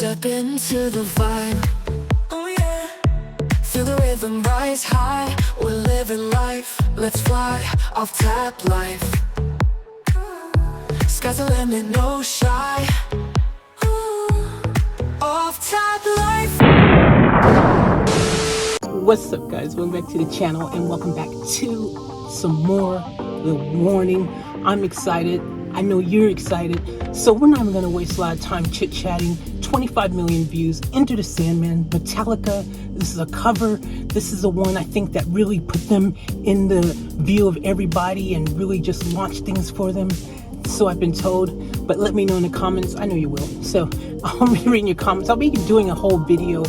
Step into the vibe, oh yeah. Feel the rhythm rise high. We're living life, let's fly. Off tap life. Sky's the limit, no shy. Off tap life. What's up, guys? Welcome back to the channel and welcome back to some more The Warning. I'm excited. I know you're excited. So we're not even going to waste a lot of time chit-chatting. 25 million views, Enter the Sandman, Metallica. This is a cover. This is the one I think that really put them in the view of everybody and really just launched things for them. So I've been told, but let me know in the comments. I know you will. So I'll be reading your comments. I'll be doing a whole video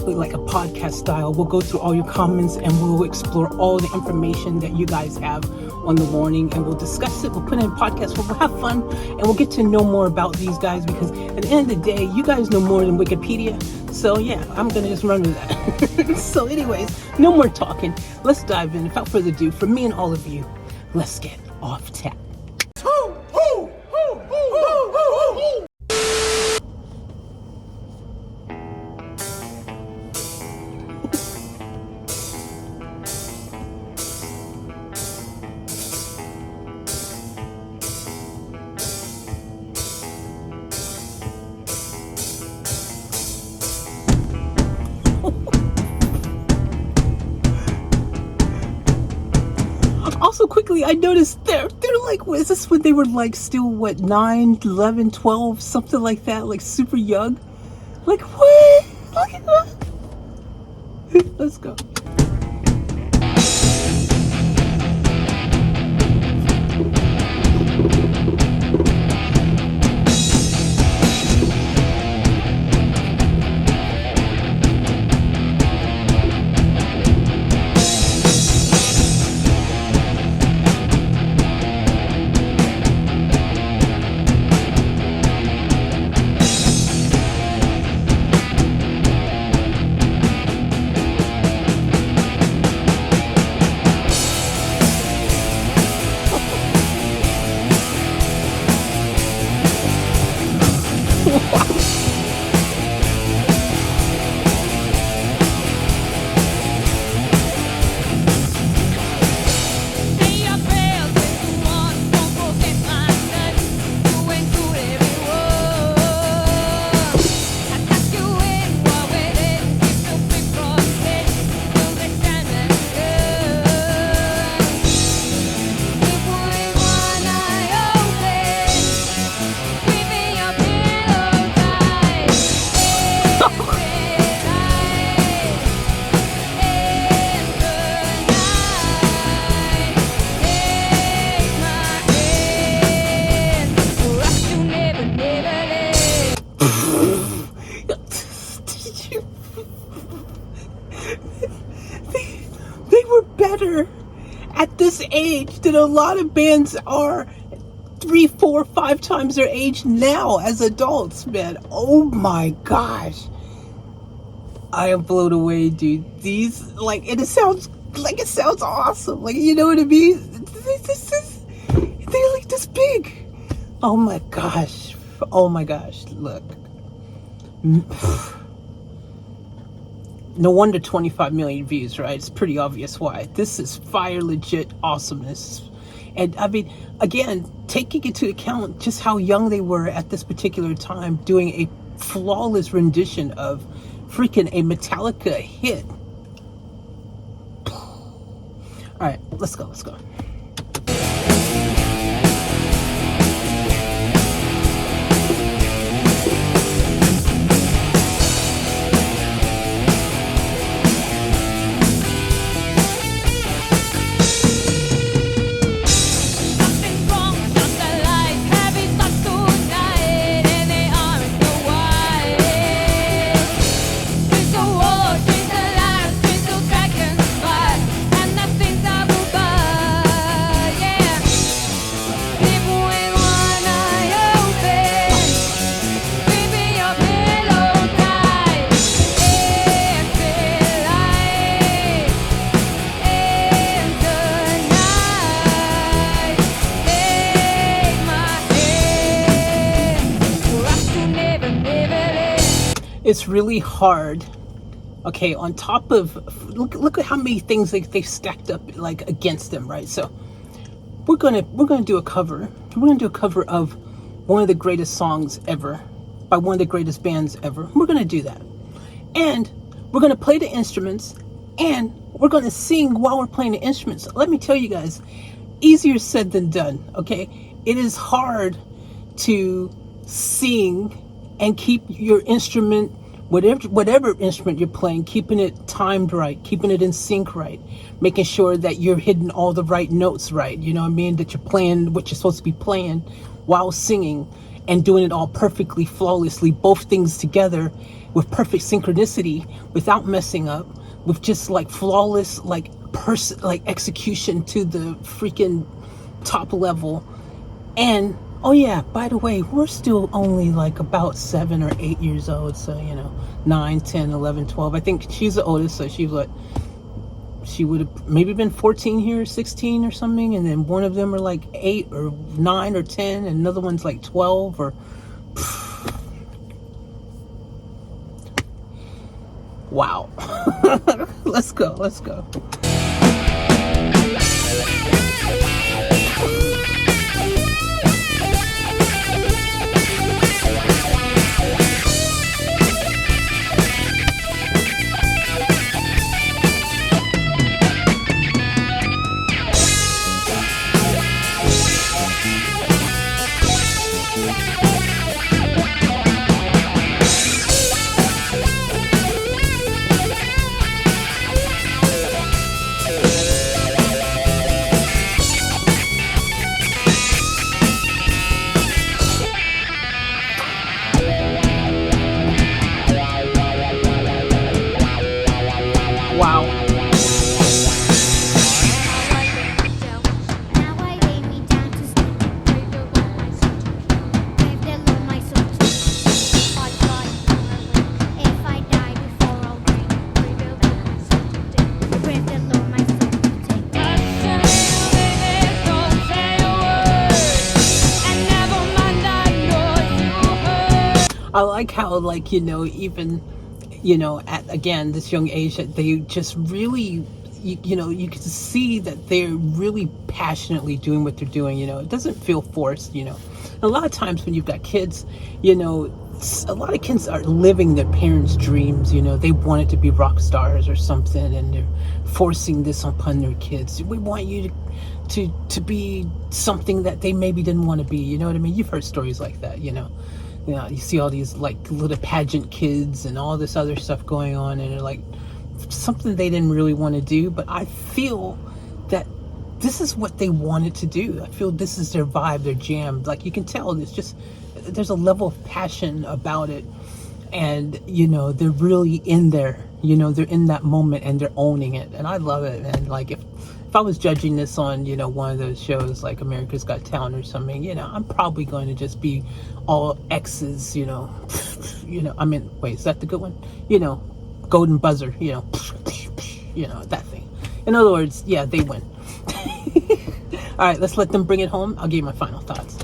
like a podcast style. We'll go through all your comments and we'll explore all the information that you guys have on The Warning, and we'll discuss it. We'll put it in a podcast where we'll have fun and we'll get to know more about these guys, because at the end of the day, you guys know more than Wikipedia. So yeah, I'm gonna just run with that. So anyways, no more talking. Let's dive in. Without further ado, for me and all of you, let's get off tap. Also, quickly, I noticed they're like, what is this, when they were like still, what, 9, 11, 12, something like that, like super young? Like, what? Look at that. Let's go. They were better at this age than a lot of bands are 3, 4, 5 times their age now as adults, man. Oh my gosh. I am blown away, dude. These, like, and it sounds awesome. Like, you know what I mean? They're like this big. Oh my gosh. Oh my gosh. Look. No wonder 25 million views, right? It's pretty obvious why. This is fire legit awesomeness. And I mean, again, taking into account just how young they were at this particular time, doing a flawless rendition of freaking a Metallica hit. All right, let's go. It's really hard. Okay, on top of, look at how many things they've stacked up like against them, right? So we're gonna do a cover. We're gonna do a cover of one of the greatest songs ever by one of the greatest bands ever. We're gonna do that, and we're gonna play the instruments, and we're gonna sing while we're playing the instruments. Let me tell you guys, easier said than done. Okay, it is hard to sing and keep your instrument, whatever instrument you're playing, keeping it timed right, keeping it in sync right, making sure that you're hitting all the right notes right, you know what I mean, that you're playing what you're supposed to be playing while singing, and doing it all perfectly, flawlessly, both things together with perfect synchronicity without messing up, with just like flawless like execution to the freaking top level. And oh yeah, by the way, we're still only like about 7 or 8 years old, so you know, 9, 10, 11, 12. I think she's the oldest, so she would have maybe been 14 here, 16 or something, and then one of them are like 8 or 9 or 10, and another one's like 12 or wow. Let's go. Wow. I like how, like, you know, even, you know, at again this young age, that they just really, you know, you can see that they're really passionately doing what they're doing. You know, it doesn't feel forced. You know, a lot of times when you've got kids, you know, a lot of kids are living their parents' dreams. You know, they wanted to be rock stars or something, and they're forcing this upon their kids. We want you to be something that they maybe didn't want to be. You know what I mean? You've heard stories like that. You know, you see all these like little pageant kids and all this other stuff going on, and they're like something they didn't really want to do. But I feel that this is what they wanted to do. I feel this is their vibe, their jam. Like, you can tell there's a level of passion about it, and you know, they're really in there. You know, they're in that moment and they're owning it, and I love it. And like, if I was judging this on, you know, one of those shows like America's Got Talent or something, you know, I'm probably going to just be all X's, you know. You know, I mean, wait, is that the good one? You know, golden buzzer, you know, that thing. In other words, yeah, they win. All right, let's let them bring it home. I'll give you my final thoughts.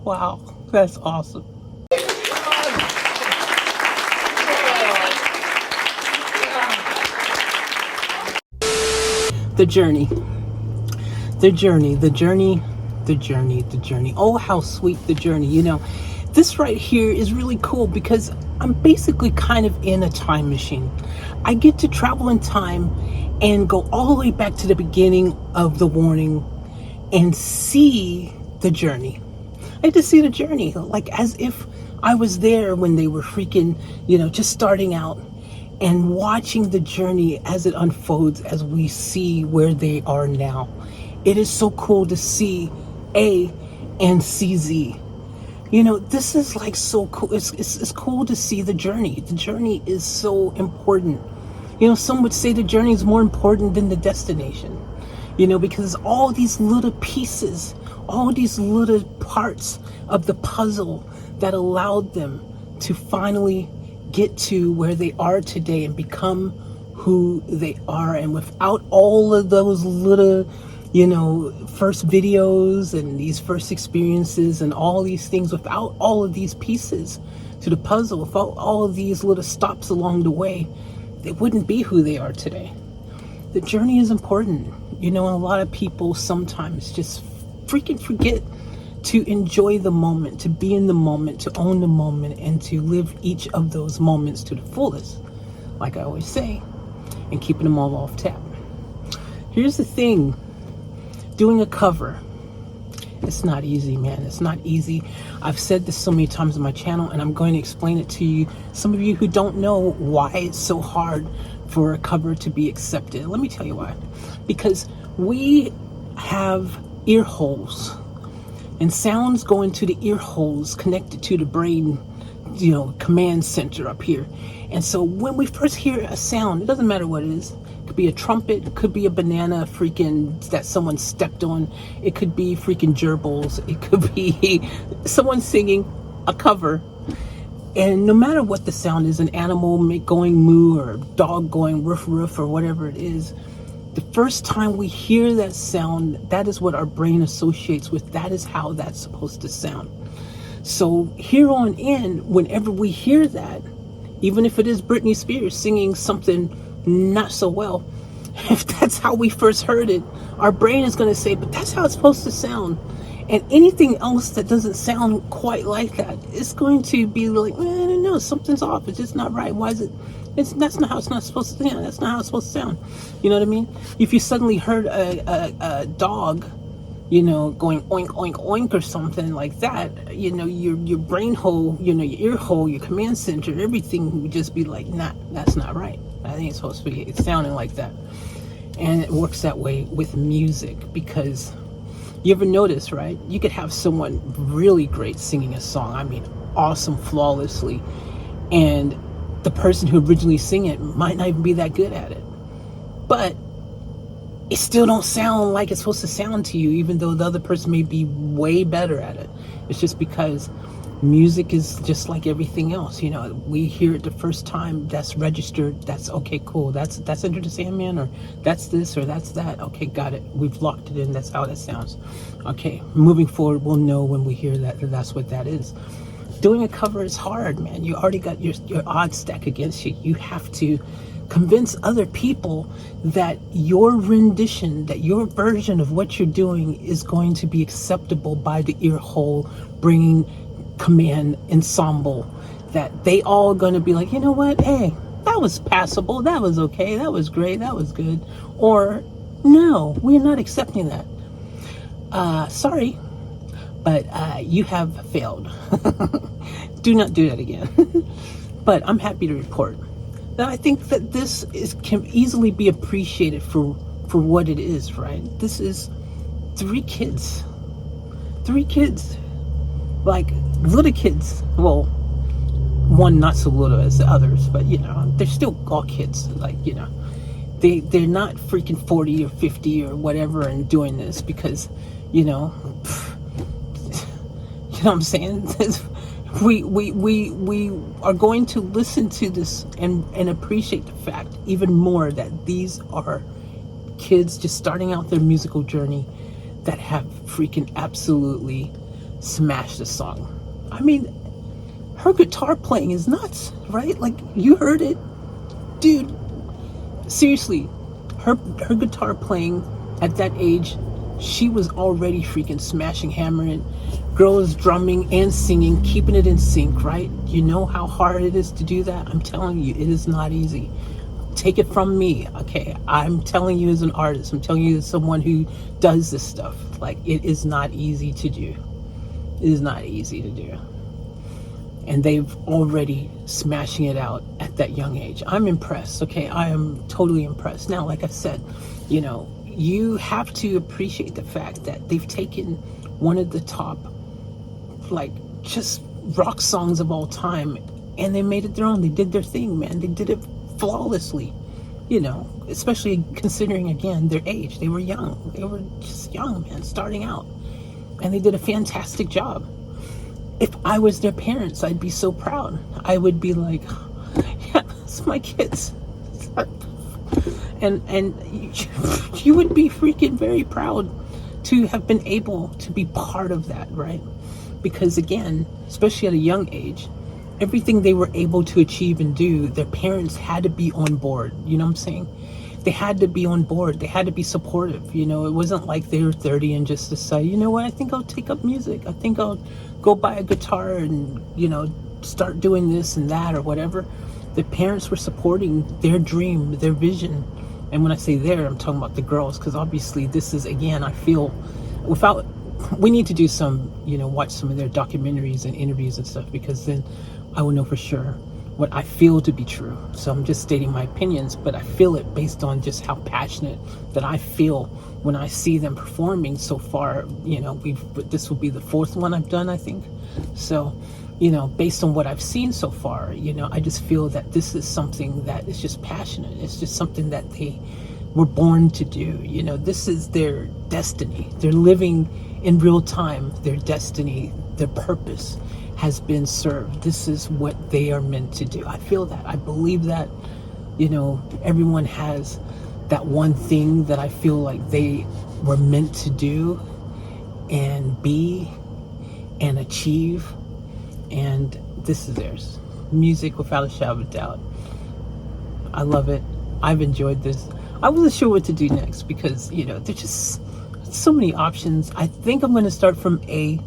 Wow, that's awesome. The journey. The journey, the journey, the journey, the journey. Oh, how sweet the journey. You know, this right here is really cool because I'm basically kind of in a time machine. I get to travel in time and go all the way back to the beginning of the warning and see the journey. I get to see the journey, like as if I was there when they were freaking, you know, just starting out, and watching the journey as it unfolds as we see where they are now. It is so cool to see A and see Z. You know, this is like so cool. It's cool to see the journey. The journey is so important. You know, some would say the journey is more important than the destination. You know, because all these little pieces, all these little parts of the puzzle that allowed them to finally get to where they are today and become who they are. And without all of those little, you know, first videos and these first experiences and all these things, without all of these pieces to the puzzle, without all of these little stops along the way, they wouldn't be who they are today. The journey is important. You know, a lot of people sometimes just freaking forget to enjoy the moment, to be in the moment, to own the moment, and to live each of those moments to the fullest, like I always say, and keeping them all off tap. Here's the thing. Doing a cover, it's not easy, man. It's not easy. I've said this so many times on my channel, and I'm going to explain it to you. Some of you who don't know why it's so hard for a cover to be accepted. Let me tell you why. Because we have ear holes, and sounds go into the ear holes connected to the brain, you know, command center up here. And so when we first hear a sound, it doesn't matter what it is. It could be a trumpet, it could be a banana freaking that someone stepped on, it could be freaking gerbils, it could be someone singing a cover. And no matter what the sound is, an animal going moo or a dog going roof roof or whatever it is, the first time we hear that sound, that is what our brain associates with. That is how that's supposed to sound. So here on in, whenever we hear that, even if it is Britney Spears singing something not so well, if that's how we first heard it, our brain is going to say, but that's how it's supposed to sound. And anything else that doesn't sound quite like that, it's going to be like, no, something's off. It's just not right. Why is it? That's not how it's not supposed to sound. That's not how it's supposed to sound. You know what I mean? If you suddenly heard a dog, you know, going oink, oink, oink or something like that, you know, your brain hole, you know, your ear hole, your command center, everything would just be like, nah, that's not right. I think it's supposed to be sounding like that. And it works that way with music, because you ever notice, right? You could have someone really great singing a song. I mean, awesome, flawlessly. And the person who originally sang it might not even be that good at it. But it still don't sound like it's supposed to sound to you, even though the other person may be way better at it. It's just because music is just like everything else. You know, we hear it the first time, that's registered, that's okay, cool, that's Enter the Sandman, or that's this, or that's that. Okay, got it, we've locked it in, that's how that sounds. Okay, moving forward, we'll know when we hear that that's what that is. Doing a cover is hard, man. You already got your odds stacked against you. You have to convince other people that your rendition, that your version of what you're doing is going to be acceptable by the ear hole bringing command ensemble, that they all going to be like, you know what, hey, that was passable, that was okay, that was great, that was good, or no, we're not accepting that. Sorry, but you have failed. Do not do that again. But I'm happy to report that I think that this can easily be appreciated for what it is, right? This is three kids, like little kids. Well, one not so little as the others, but you know, they're still all kids. Like, you know, they're not freaking 40 or 50 or whatever and doing this because, you know, you know what I'm saying? We are going to listen to this and appreciate the fact even more that these are kids just starting out their musical journey that have freaking absolutely smashed the song. I mean, her guitar playing is nuts, right? Like, you heard it, dude. Seriously, her guitar playing at that age, she was already freaking smashing, hammering. Girls drumming and singing, keeping it in sync, right? You know how hard it is to do that? I'm telling you, it is not easy. Take it from me, okay? I'm telling you as an artist, I'm telling you as someone who does this stuff. Like, it is not easy to do. It is not easy to do. And they've already smashing it out at that young age. I'm impressed, okay? I am totally impressed. Now, like I said, you know, you have to appreciate the fact that they've taken one of the top, like, just rock songs of all time, and they made it their own. They did their thing, man. They did it flawlessly, you know, especially considering, again, their age. They were young. They were just young, man, starting out. And they did a fantastic job. If I was their parents, I'd be so proud. I would be like, yeah, that's my kids. And you would be freaking very proud to have been able to be part of that, right? Because again, especially at a young age, everything they were able to achieve and do, their parents had to be on board. You know what I'm saying? They had to be on board. They had to be supportive. You know, it wasn't like they were 30 and just decide, you know what, I think I'll take up music. I think I'll go buy a guitar and, you know, start doing this and that or whatever. The parents were supporting their dream, their vision. And when I say there, I'm talking about the girls, because obviously this is, again, I feel we need to do some, you know, watch some of their documentaries and interviews and stuff, because then I will know for sure what I feel to be true. So I'm just stating my opinions, but I feel it based on just how passionate that I feel when I see them performing so far. You know, this will be the fourth one I've done, I think. So, you know, based on what I've seen so far, you know, I just feel that this is something that is just passionate. It's just something that they were born to do. You know, this is their destiny. They're living in real time their destiny, their purpose has been served. This is what they are meant to do. I feel that. I believe that, you know, everyone has that one thing that I feel like they were meant to do and be and achieve, and this is theirs. Music, without a shadow of a doubt. I love it. I've enjoyed this. I wasn't sure what to do next because, you know, there's just so many options. I think I'm going to start from A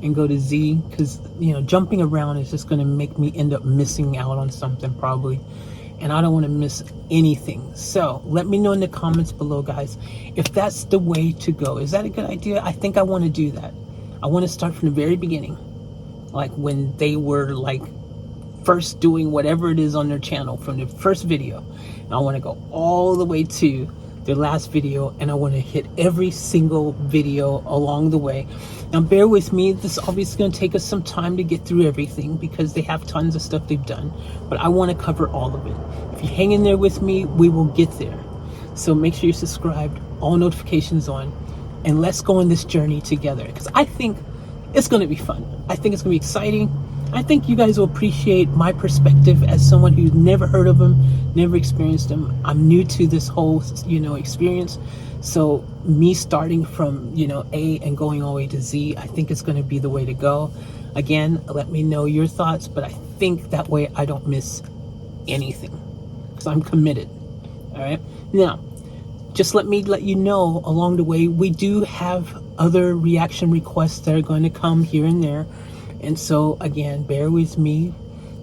and go to Z, because, you know, jumping around is just going to make me end up missing out on something probably, and I don't want to miss anything. So let me know in the comments below, guys, if that's the way to go. Is that a good idea? I think I want to do that. I want to start from the very beginning, like when they were like first doing whatever it is on their channel, from the first video, and I want to go all the way to their last video, and I want to hit every single video along the way. Now bear with me, this is obviously going to take us some time to get through everything because they have tons of stuff they've done, but I want to cover all of it. If you hang in there with me, we will get there. So make sure you're subscribed, all notifications on, and let's go on this journey together, because I think it's going to be fun. I think it's going to be exciting. I think you guys will appreciate my perspective as someone who's never heard of them, never experienced them. I'm new to this whole, you know, experience. So me starting from, you know, A and going all the way to Z, I think it's going to be the way to go. Again, let me know your thoughts, but I think that way I don't miss anything, because I'm committed. All right. Now, just let me let you know along the way, we do have other reaction requests that are going to come here and there. And so, again, bear with me.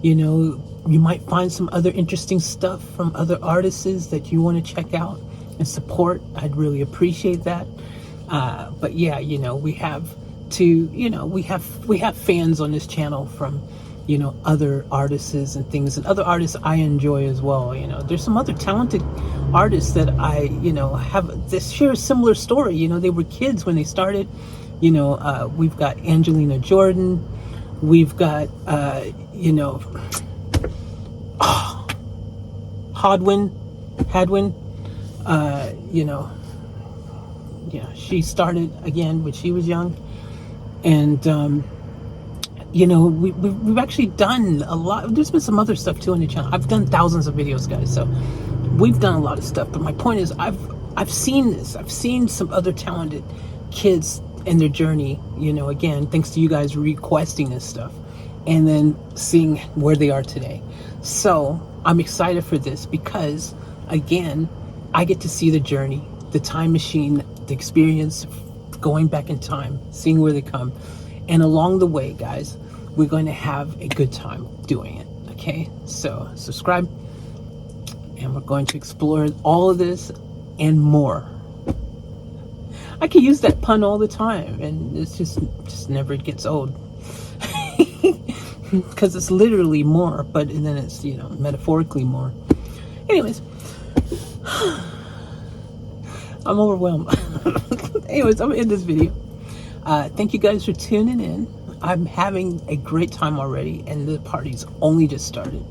You know, you might find some other interesting stuff from other artists that you want to check out and support. I'd really appreciate that. But yeah, you know, we have fans on this channel from, you know, other artists and things, and other artists I enjoy as well. You know, there's some other talented artists that I, you know, have this share a similar story. You know, they were kids when they started. You know, we've got Angelina Jordan. We've got, you know, Hadwin, you know, yeah, she started again when she was young. And, you know, we've actually done a lot. There's been some other stuff too on the channel. I've done thousands of videos, guys. So we've done a lot of stuff. But my point is, I've seen this. I've seen some other talented kids in their journey, you know, again, thanks to you guys requesting this stuff, and then seeing where they are today. So I'm excited for this because, again, I get to see the journey, the time machine, the experience, going back in time, seeing where they come. And along the way, guys, we're going to have a good time doing it. Okay, so subscribe, and we're going to explore all of this and more. I can use that pun all the time, and it's just never gets old. Because it's literally more, but then it's, you know, metaphorically more. Anyways, I'm overwhelmed. Anyways, I'm gonna end this video. Thank you guys for tuning in. I'm having a great time already, and the party's only just started.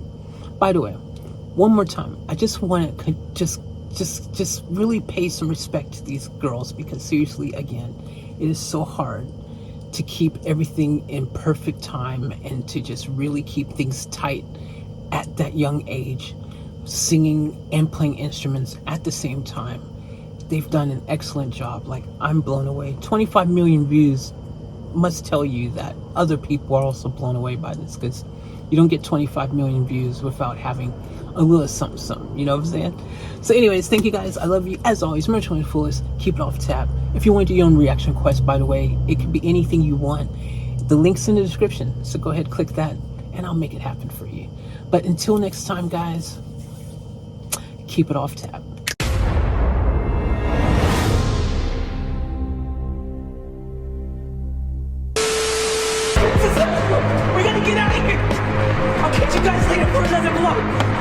By the way, one more time, I just want to just really pay some respect to these girls, because seriously, again, it is so hard to keep everything in perfect time and to just really keep things tight at that young age, singing and playing instruments at the same time. They've done an excellent job. Like, I'm blown away. 25 million views must tell you that other people are also blown away by this, because you don't get 25 million views without having a little something, you know what I'm saying? So anyways, thank you guys. I love you. As always, merch when fullest, keep it off tap. If you want to do your own reaction quest, by the way, it could be anything you want. The link's in the description, so go ahead, click that, and I'll make it happen for you. But until next time, guys, keep it off tap. We're gonna get out of here. I'll catch you guys later for another vlog.